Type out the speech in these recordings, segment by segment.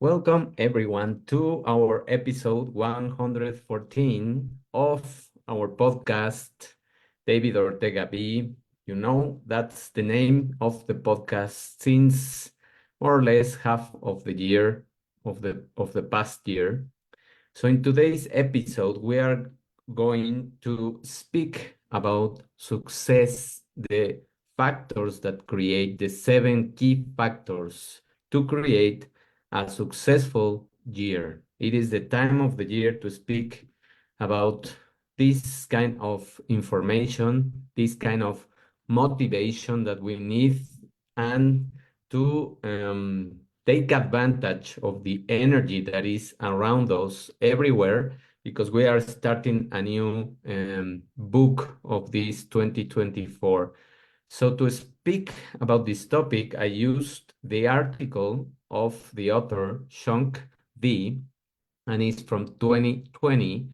Welcome everyone to our episode 114 of our podcast, David Ortegab. You know, that's the name of the podcast since more or less half of the year of the past year. So in today's episode, we are going to speak about success, the factors that create the 7 key factors to create a successful year. It is the time of the year to speak about this kind of information, this kind of motivation that we need, and to take advantage of the energy that is around us everywhere because we are starting a new book of this 2024. So to speak about this topic, I used the article of the author Shunk V, and it's from 2020,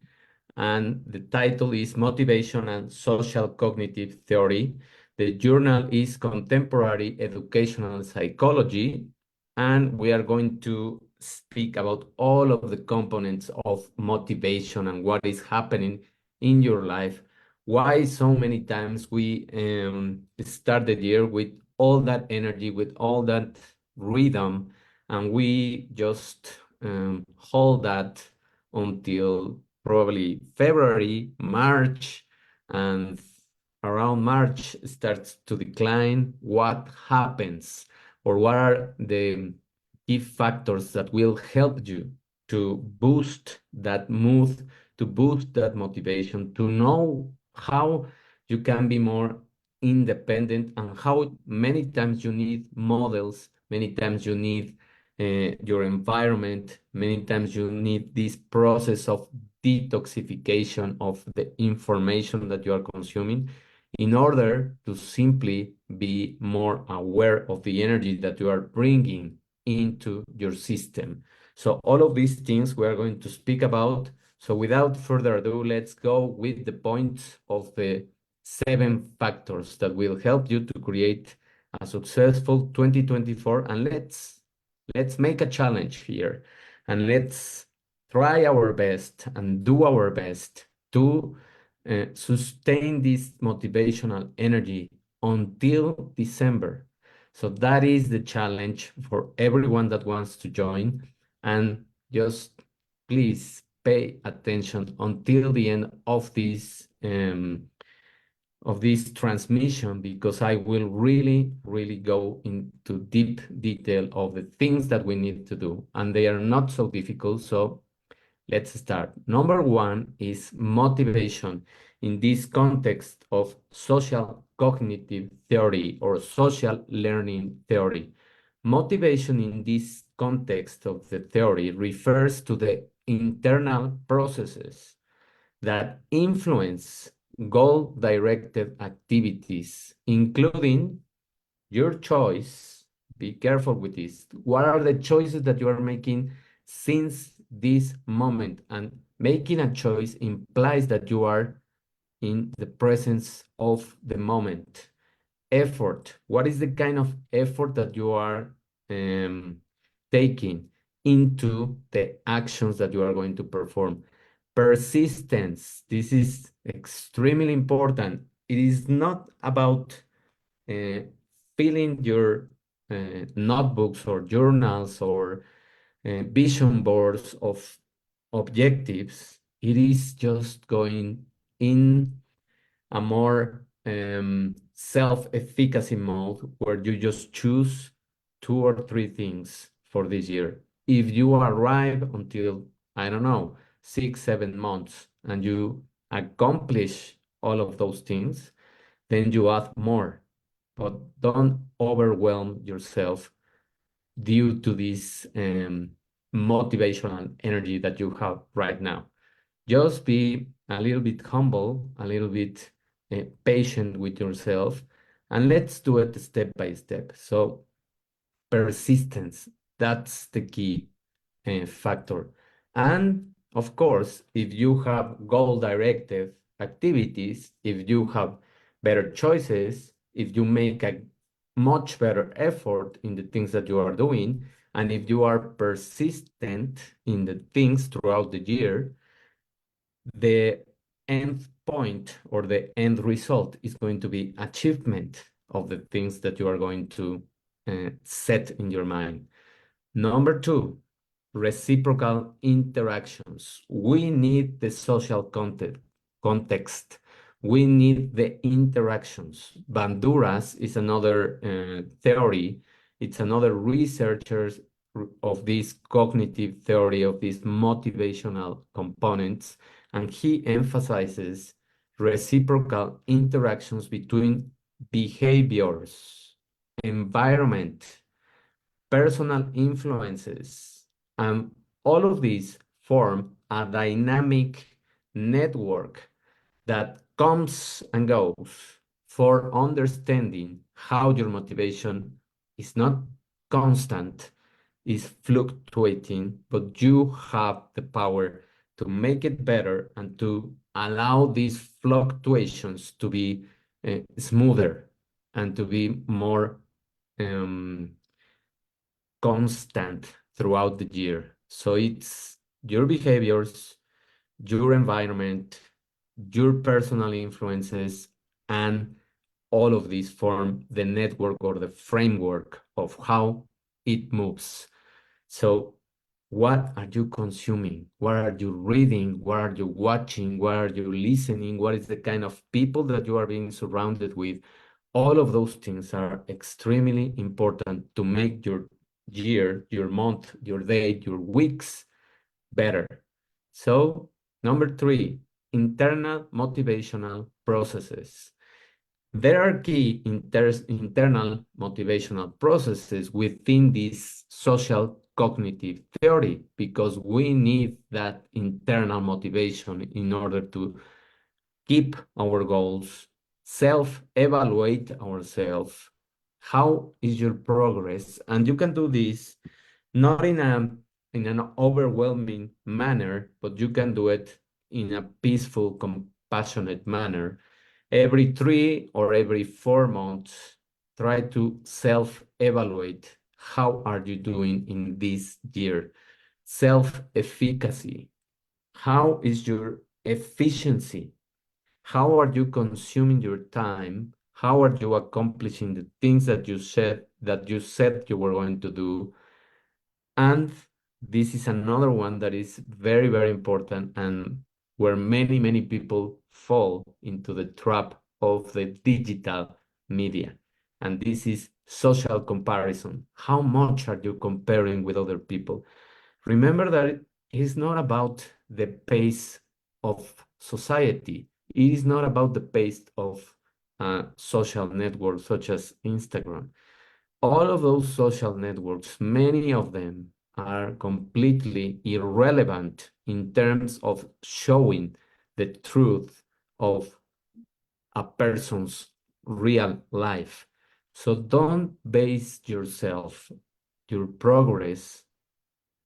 and the title is Motivation and Social Cognitive Theory. The journal is Contemporary Educational Psychology, and we are going to speak about all of the components of motivation and what is happening in your life. Why so many times we start the year with all that energy, with all that rhythm, and we just hold that until probably February, March, and around March starts to decline. What happens, or what are the key factors that will help you to boost that mood, to boost that motivation, to know how you can be more independent and how many times you need models, many times you need your environment, many times you need this process of detoxification of the information that you are consuming in order to simply be more aware of the energy that you are bringing into your system. So all of these things we are going to speak about. So without further ado, let's go with the points of the 7 factors that will help you to create a successful 2024. And let's make a challenge here, and let's try our best and do our best to sustain this motivational energy until December. So that is the challenge for everyone that wants to join. And just please pay attention until the end of this transmission, because I will really, really go into deep detail of the things that we need to do, and they are not so difficult. So let's start. Number one is motivation in this context of social cognitive theory or social learning theory. Motivation in this context of the theory refers to the internal processes that influence goal-directed activities, including your choice. Be careful with this. What are the choices that you are making since this moment? And making a choice implies that you are in the presence of the moment. Effort. What is the kind of effort that you are taking into the actions that you are going to perform? Persistence. This is extremely important. It is not about uh, filling your notebooks or journals or vision boards of objectives. It is just going in a more self-efficacy mode where you just choose 2 or 3 things for this year. If you arrive until, I don't know, 6, 7 months and you accomplish all of those things, then you add more. But don't overwhelm yourself due to this motivational energy that you have right now. Just be a little bit humble, a little bit patient with yourself, and let's do it step by step. So persistence, that's the key factor. And of course, if you have goal-directed activities, if you have better choices, if you make a much better effort in the things that you are doing, And if you are persistent in the things throughout the year, the end point or the end result is going to be achievement of the things that you are going to set in your mind. Number two, reciprocal interactions. We need the social context. We need the interactions. Banduras is another theory. It's another researcher of this cognitive theory of these motivational components, and he emphasizes reciprocal interactions between behaviors, environment, personal influences, and all of these form a dynamic network that comes and goes for understanding how your motivation is not constant, is fluctuating, but you have the power to make it better and to allow these fluctuations to be smoother and to be more um, constant throughout the year. So it's your behaviors, your environment, your personal influences, and all of these form the network or the framework of how it moves. So what are you consuming? What are you reading? What are you watching? What are you listening? What is the kind of people that you are being surrounded with? All of those things are extremely important to make your year, your month, your day, your weeks better. So, number three, internal motivational processes. There are key internal motivational processes within this social cognitive theory because we need that internal motivation in order to keep our goals, self-evaluate ourselves. How is your progress? And you can do this not in an overwhelming manner, but you can do it in a peaceful, compassionate manner. Every 3 or every 4 months, try to self-evaluate. How are you doing in this year? Self-efficacy. How is your efficiency? How are you consuming your time? How are you accomplishing the things that you said you were going to do? And this is another one that is very, very important and where many, many people fall into the trap of the digital media. And this is social comparison. How much are you comparing with other people? Remember that it is not about the pace of society. It is not about the pace of social networks such as Instagram. All of those social networks, many of them are completely irrelevant in terms of showing the truth of a person's real life. So don't base yourself, your progress,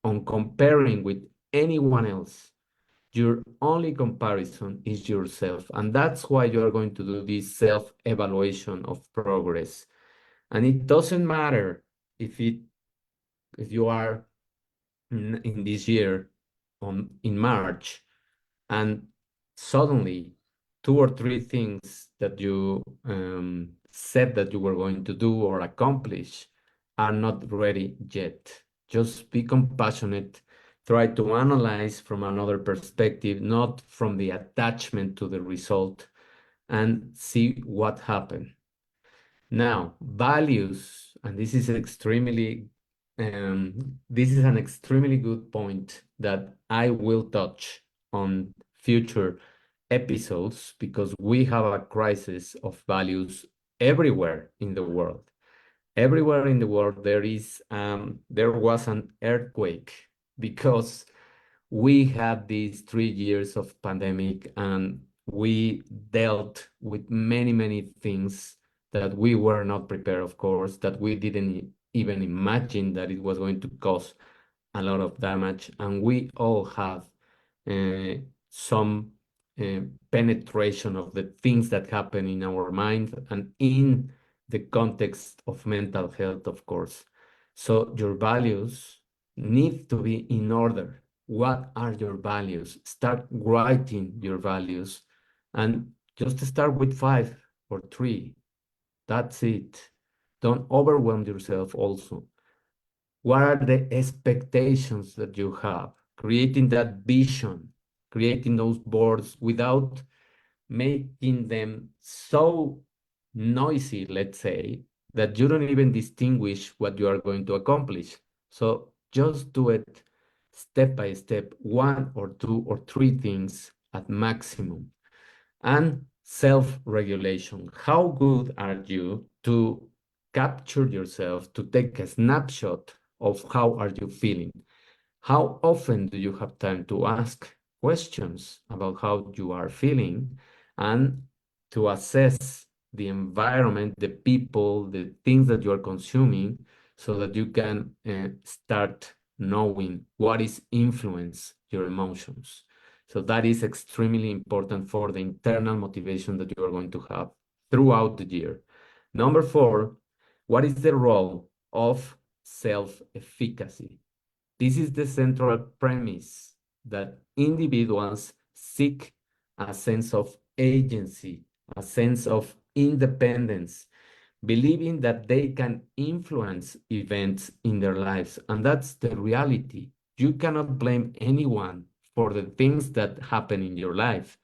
on comparing with anyone else. Your only comparison is yourself. And that's why you are going to do this self-evaluation of progress. And it doesn't matter if you are in this year in March and suddenly 2 or 3 things that you said that you were going to do or accomplish are not ready yet. Just be compassionate. Try to analyze from another perspective, not from the attachment to the result, and see what happened. Now, values, and this is an extremely good point that I will touch on future episodes because we have a crisis of values everywhere in the world. Everywhere in the world there was an earthquake because we had these 3 years of pandemic and we dealt with many, many things that we were not prepared, of course, that we didn't even imagine that it was going to cause a lot of damage. And we all have uh, some uh, penetration of the things that happen in our mind and in the context of mental health, of course. So your values need to be in order. What are your values? Start writing your values and just start with five or three. That's it. Don't overwhelm yourself also. What are the expectations that you have? Creating that vision, creating those boards without making them so noisy, let's say, that you don't even distinguish what you are going to accomplish. So just do it step by step, one or two or three things at maximum. And self-regulation. How good are you to capture yourself, to take a snapshot of how are you feeling? How often do you have time to ask questions about how you are feeling and to assess the environment, the people, the things that you are consuming so that you can start knowing what is influence your emotions. So that is extremely important for the internal motivation that you are going to have throughout the year. Number four, what is the role of self-efficacy? This is the central premise that individuals seek a sense of agency, a sense of independence, believing that they can influence events in their lives. And that's the reality. You cannot blame anyone for the things that happen in your life.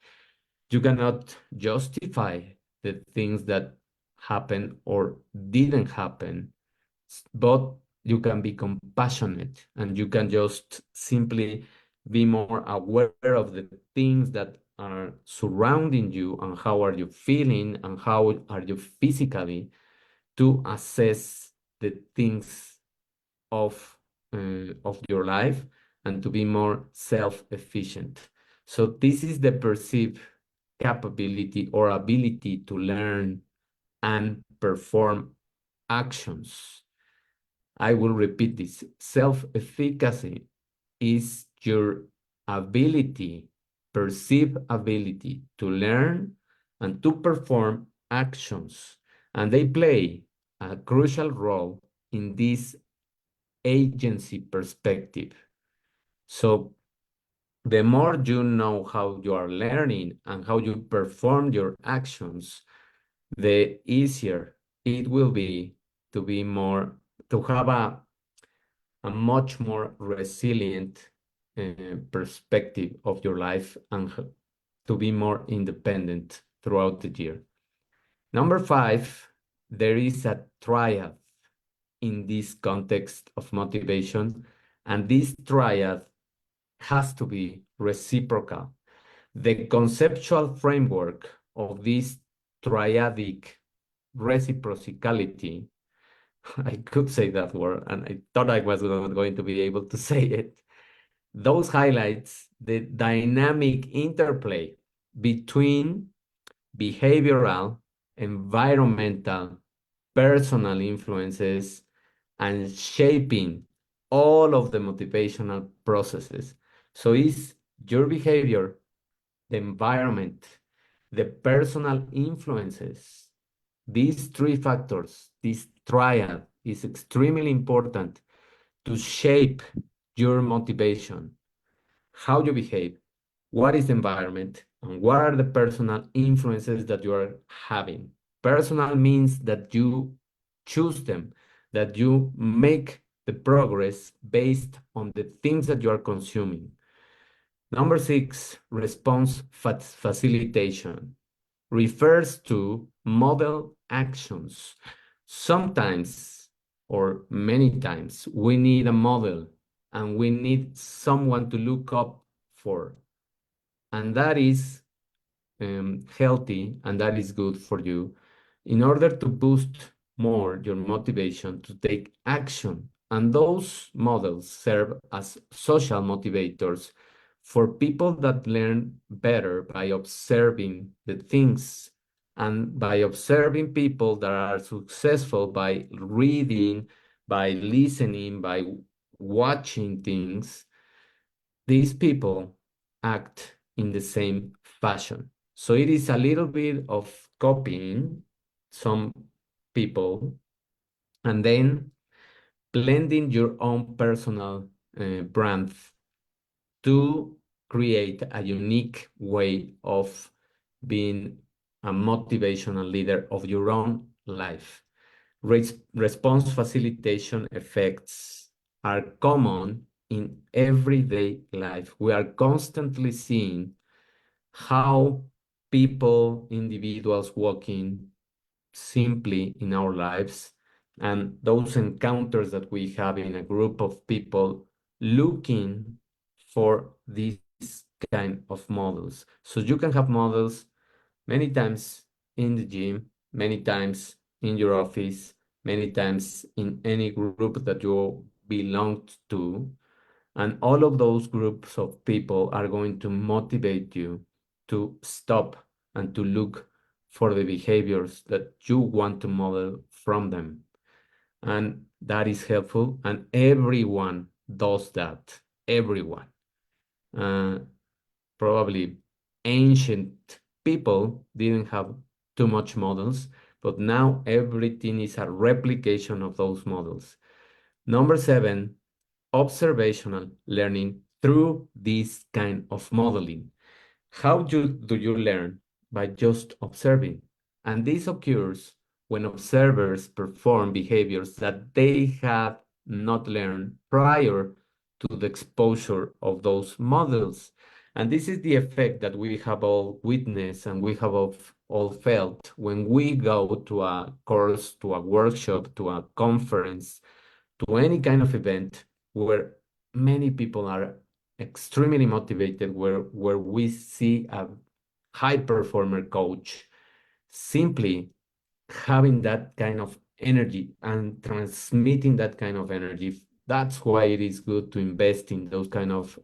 You cannot justify the things that happen or didn't happen, but you can be compassionate and you can just simply be more aware of the things that are surrounding you and how are you feeling and how are you physically to assess the things of your life and to be more self-efficient. So this is the perceived capability or ability to learn and perform actions. I will repeat this. Self-efficacy is your ability, perceived ability to learn and to perform actions. And they play a crucial role in this agency perspective. So the more you know how you are learning and how you perform your actions, the easier it will be more to have a much more resilient perspective of your life and to be more independent throughout the year. Number five, there is a triad in this context of motivation, and this triad has to be reciprocal. The conceptual framework of this triadic reciprocality, I could say that word, and I thought I was not going to be able to say it. Those highlights the dynamic interplay between behavioral, environmental, personal influences and shaping all of the motivational processes. So it's your behavior, the environment, the personal influences. These three factors, this triad is extremely important to shape your motivation, how you behave, what is the environment, and what are the personal influences that you are having. Personal means that you choose them, that you make the progress based on the things that you are consuming. Number six, response facilitation refers to model actions. Sometimes, or many times, we need a model and we need someone to look up for. And that is healthy and that is good for you in order to boost more your motivation to take action. And those models serve as social motivators for people that learn better by observing the things and by observing people that are successful by reading, by listening, by watching things. These people act in the same fashion. So it is a little bit of copying some people and then blending your own personal brand to create a unique way of being a motivational leader of your own life. Response facilitation effects are common in everyday life. We are constantly seeing how people, individuals walking simply in our lives, and those encounters that we have in a group of people looking for these kind of models. So you can have models many times in the gym, many times in your office, many times in any group that you belong to. And all of those groups of people are going to motivate you to stop and to look for the behaviors that you want to model from them. And that is helpful. And everyone does that. Everyone. Uh, Probably ancient people didn't have too much models, but now everything is a replication of those models. Number seven, observational learning through this kind of modeling. How do you learn? By just observing. And this occurs when observers perform behaviors that they have not learned prior to the exposure of those models. And this is the effect that we have all witnessed and we have all felt when we go to a course, to a workshop, to a conference, to any kind of event where many people are extremely motivated, where we see a high performer coach simply having that kind of energy and transmitting that kind of energy. That's why it is good to invest in those kind of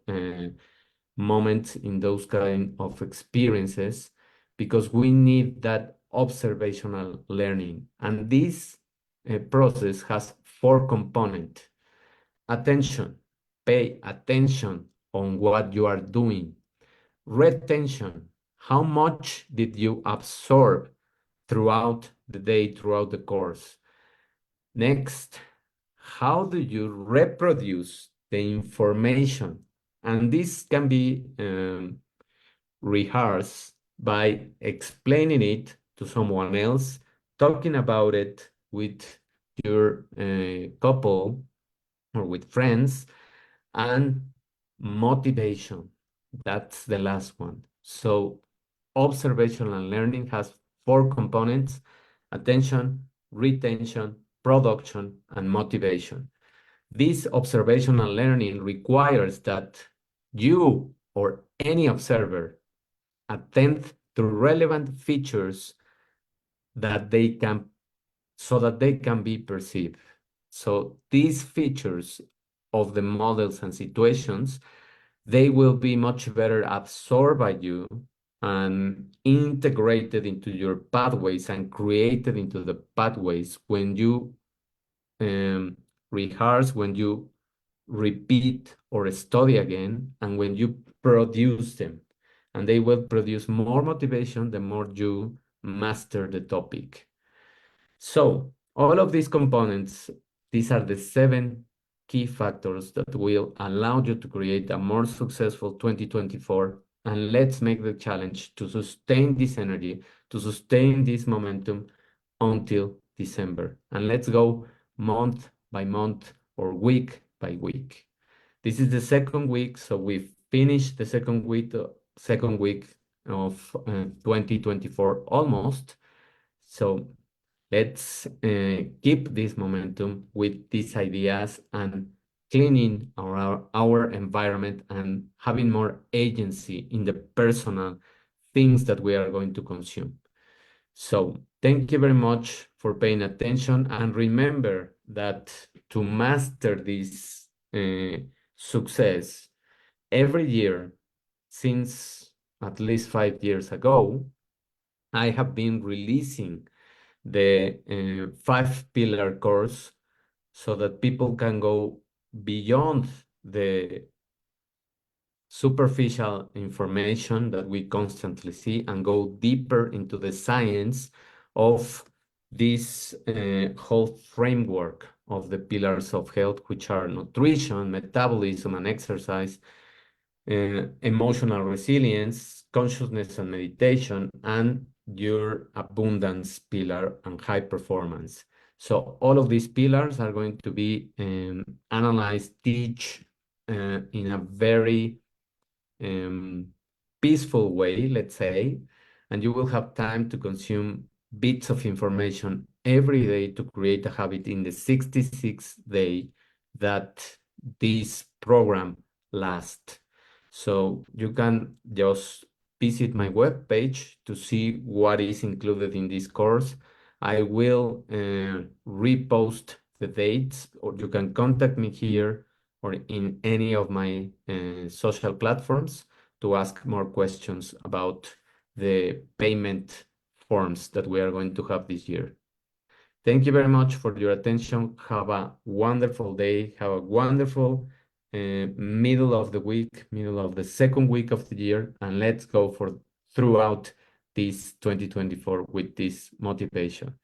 moments, in those kind of experiences, because we need that observational learning. And this process has four components. Attention, pay attention on what you are doing. Retention, how much did you absorb throughout the day, throughout the course? Next, how do you reproduce the information? And this can be rehearsed by explaining it to someone else, talking about it with your couple or with friends, and motivation. That's the last one. So observational learning has four components: attention, retention, production, and motivation. This observational learning requires that you or any observer attend to relevant features that they can so that they can be perceived. So these features of the models and situations, they will be much better absorbed by you and integrated into your pathways and created into the pathways when you um, rehearse, when you repeat or study again, and when you produce them. And they will produce more motivation the more you master the topic. So all of these components, these are the seven key factors that will allow you to create a more successful 2024. And let's make the challenge to sustain this energy, to sustain this momentum until December. And let's go month by month or week by week. This is the second week, so we finished the second week of 2024 almost. So let's keep this momentum with these ideas and cleaning our environment and having more agency in the personal things that we are going to consume. So thank you very much for paying attention, and remember that to master this success every year since at least 5 years ago, I have been releasing the five pillar course so that people can go beyond the superficial information that we constantly see and go deeper into the science of this whole framework of the pillars of health, which are nutrition, metabolism, and exercise, emotional resilience, consciousness and meditation, and your abundance pillar and high performance. So all of these pillars are going to be analyzed, teach in a very um, peaceful way, let's say, and you will have time to consume bits of information every day to create a habit in the 66th day that this program lasts. So you can just visit my webpage to see what is included in this course. I will repost the dates, or you can contact me here or in any of my social platforms to ask more questions about the payment forms that we are going to have this year. Thank you very much for your attention. Have a wonderful day. Have a wonderful middle of the week, middle of the second week of the year, and let's go for throughout this 2024 with this motivation.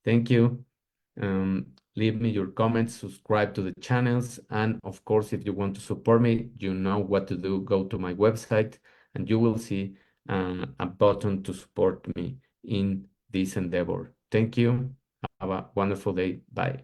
Thank you. Leave me your comments, subscribe to the channels, and of course, if you want to support me, you know what to do. Go to my website and you will see a button to support me in this endeavor. Thank you. Have a wonderful day. Bye.